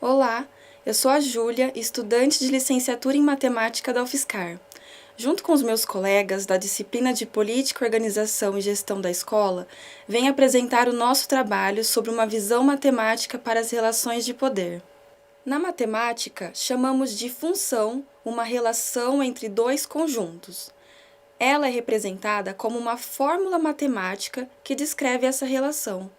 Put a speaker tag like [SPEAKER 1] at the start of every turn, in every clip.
[SPEAKER 1] Olá, eu sou a Júlia, estudante de licenciatura em Matemática da UFSCar. Junto com os meus colegas da disciplina de Política, Organização e Gestão da Escola, venho apresentar o nosso trabalho sobre uma visão matemática para as relações de poder. Na matemática, chamamos de função uma relação entre dois conjuntos. Ela é representada como uma fórmula matemática que descreve essa relação.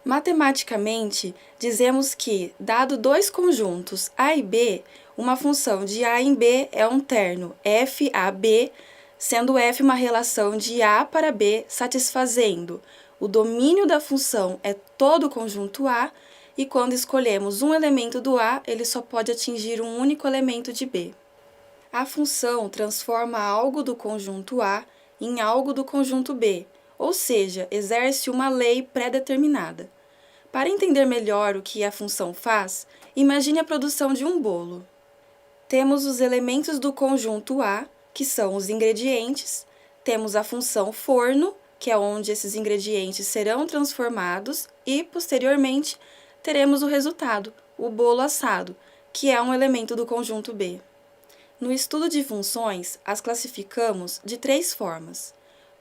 [SPEAKER 1] Matematicamente, dizemos que, dado dois conjuntos A e B, uma função de A em B é um terno FAB, sendo F uma relação de A para B satisfazendo o domínio da função é todo o conjunto A, e quando escolhemos um elemento do A, ele só pode atingir um único elemento de B. A função transforma algo do conjunto A em algo do conjunto B, ou seja, exerce uma lei pré-determinada. Para entender melhor o que a função faz, imagine a produção de um bolo. Temos os elementos do conjunto A, que são os ingredientes, temos a função forno, que é onde esses ingredientes serão transformados, e, posteriormente, teremos o resultado, o bolo assado, que é um elemento do conjunto B. No estudo de funções, as classificamos de três formas: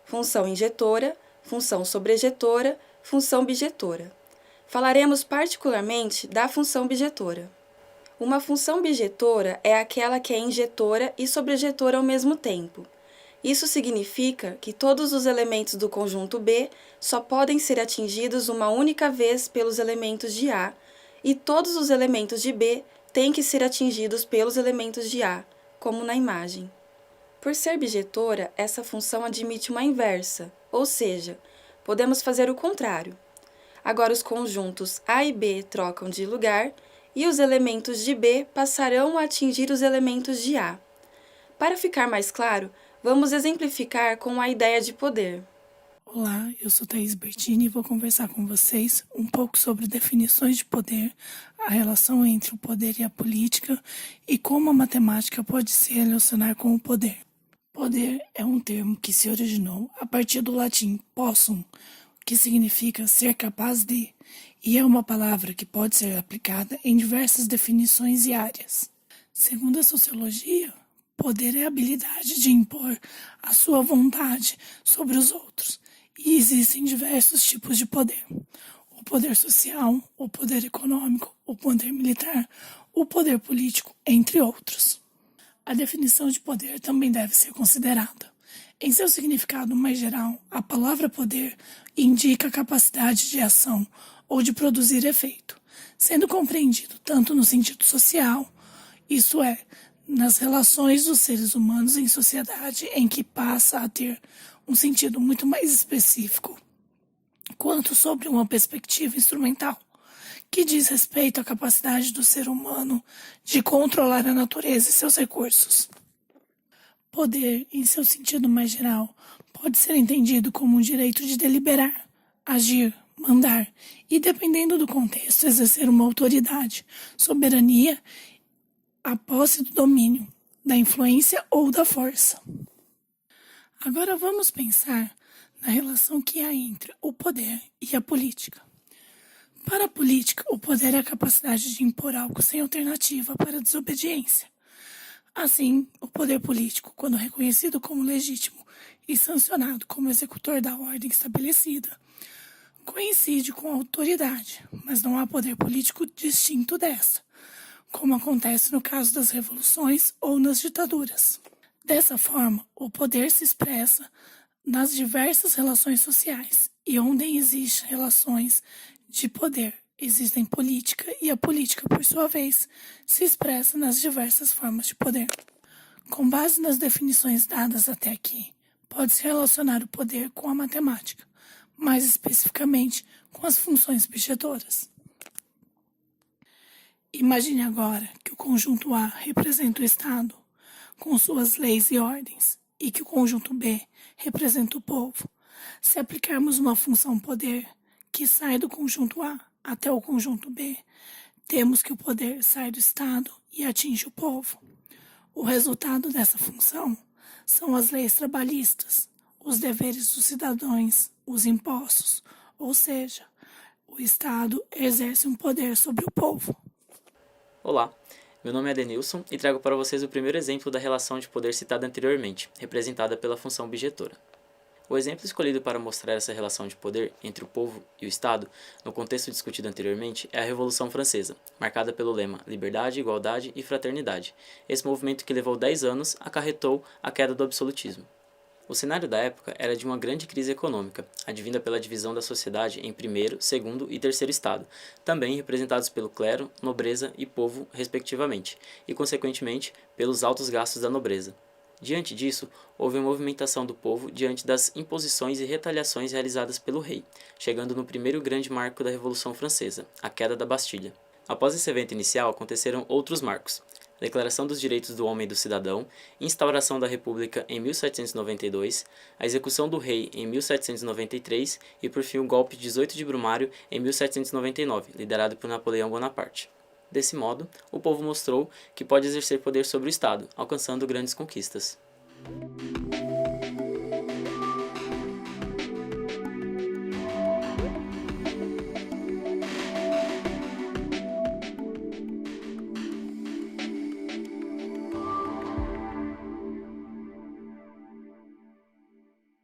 [SPEAKER 1] função injetora, função sobrejetora, função bijetora. Falaremos particularmente da função bijetora. Uma função bijetora é aquela que é injetora e sobrejetora ao mesmo tempo. Isso significa que todos os elementos do conjunto B só podem ser atingidos uma única vez pelos elementos de A, e todos os elementos de B têm que ser atingidos pelos elementos de A, como na imagem. Por ser bijetora, essa função admite uma inversa, ou seja, podemos fazer o contrário. Agora os conjuntos A e B trocam de lugar e os elementos de B passarão a atingir os elementos de A. Para ficar mais claro, vamos exemplificar com a ideia de poder.
[SPEAKER 2] Olá, eu sou Thaís Bertini e vou conversar com vocês um pouco sobre definições de poder, a relação entre o poder e a política e como a matemática pode se relacionar com o poder. Poder é um termo que se originou a partir do latim possum, que significa ser capaz de, e é uma palavra que pode ser aplicada em diversas definições e áreas. Segundo a sociologia, poder é a habilidade de impor a sua vontade sobre os outros, e existem diversos tipos de poder: o poder social, o poder econômico, o poder militar, o poder político, entre outros. A definição de poder também deve ser considerada. Em seu significado mais geral, a palavra poder indica a capacidade de ação ou de produzir efeito, sendo compreendido tanto no sentido social, isso é, nas relações dos seres humanos em sociedade, em que passa a ter um sentido muito mais específico, quanto sobre uma perspectiva instrumental, que diz respeito à capacidade do ser humano de controlar a natureza e seus recursos. Poder, em seu sentido mais geral, pode ser entendido como um direito de deliberar, agir, mandar e, dependendo do contexto, exercer uma autoridade, soberania, a posse do domínio, da influência ou da força. Agora vamos pensar na relação que há entre o poder e a política. Para a política, o poder é a capacidade de impor algo sem alternativa para a desobediência. Assim, o poder político, quando reconhecido como legítimo e sancionado como executor da ordem estabelecida, coincide com a autoridade, mas não há poder político distinto dessa, como acontece no caso das revoluções ou nas ditaduras. Dessa forma, o poder se expressa nas diversas relações sociais, e onde existem relações de poder, existem política, e a política, por sua vez, se expressa nas diversas formas de poder. Com base nas definições dadas até aqui, pode-se relacionar o poder com a matemática, mais especificamente com as funções bijetoras. Imagine agora que o conjunto A representa o Estado, com suas leis e ordens, e que o conjunto B representa o povo. Se aplicarmos uma função poder que sai do conjunto A até o conjunto B, temos que o poder sai do Estado e atinge o povo. O resultado dessa função são as leis trabalhistas, os deveres dos cidadãos, os impostos, ou seja, o Estado exerce um poder sobre o povo.
[SPEAKER 3] Olá, meu nome é Denilson e trago para vocês o primeiro exemplo da relação de poder citada anteriormente, representada pela função objetora. O exemplo escolhido para mostrar essa relação de poder entre o povo e o Estado, no contexto discutido anteriormente, é a Revolução Francesa, marcada pelo lema Liberdade, Igualdade e Fraternidade. Esse movimento, que levou 10 anos, acarretou a queda do absolutismo. O cenário da época era de uma grande crise econômica, advinda pela divisão da sociedade em primeiro, segundo e terceiro estado, também representados pelo clero, nobreza e povo, respectivamente, e, consequentemente, pelos altos gastos da nobreza. Diante disso, houve uma movimentação do povo diante das imposições e retaliações realizadas pelo rei, chegando no primeiro grande marco da Revolução Francesa, a queda da Bastilha. Após esse evento inicial, aconteceram outros marcos: Declaração dos Direitos do Homem e do Cidadão, instauração da República em 1792, a execução do rei em 1793 e, por fim, o golpe de 18 de Brumário em 1799, liderado por Napoleão Bonaparte. Desse modo, o povo mostrou que pode exercer poder sobre o Estado, alcançando grandes conquistas.